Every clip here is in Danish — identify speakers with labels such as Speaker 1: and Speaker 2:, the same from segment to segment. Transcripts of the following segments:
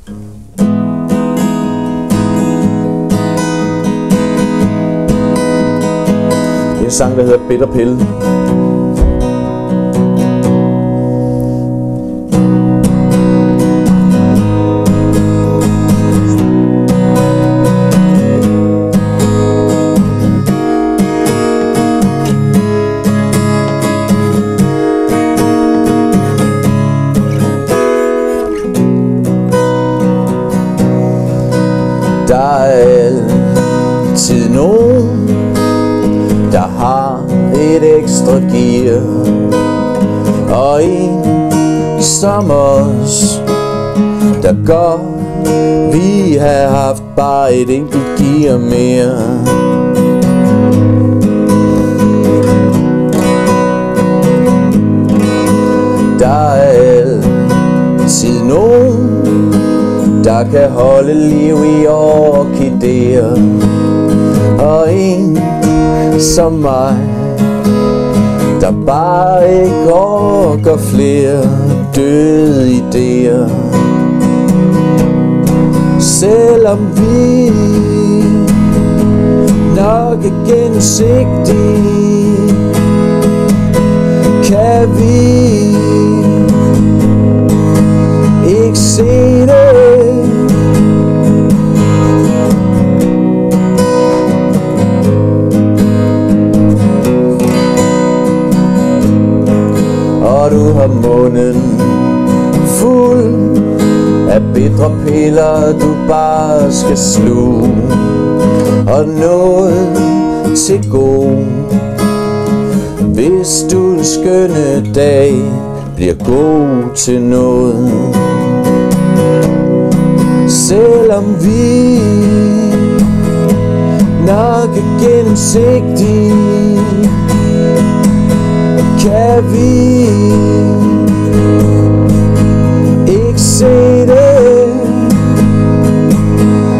Speaker 1: Det er en sang, der hedder Bitter Pill. Der er altid nogen, der har et ekstra gear, og en som os, der godt vi har haft bare et enkelt gear mere. Der er altid nogen, der kan holde liv i orkideer, og en som mig, der bare ikke orker flere døde idéer. Selvom vi nok er gennemsigtige, kan vi ikke se det. Og du har munden fuld af bitre piller, du bare skal sluge, og noget til gode, hvis du en skønne dag bliver god til noget. Selvom vi nok er gennemsigtige, kan vi ikke se det.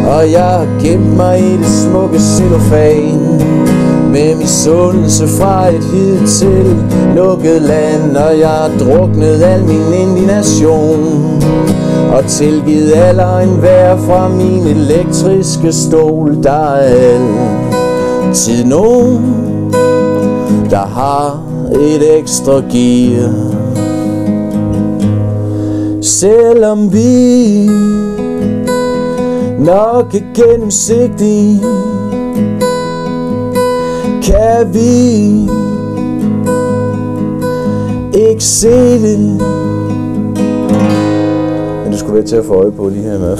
Speaker 1: Og jeg har gemt mig i det smukke cellofan, med misundelse fra et hidtil lukket land. Og jeg har druknet al min indignation og tilgivet aller enhver fra min elektriske stol. Der er altid nogen, der har et ekstra gear. Selvom vi nok er gennemsigtige, kan vi ikke se det. Men du skulle være til at få øje på lige her med.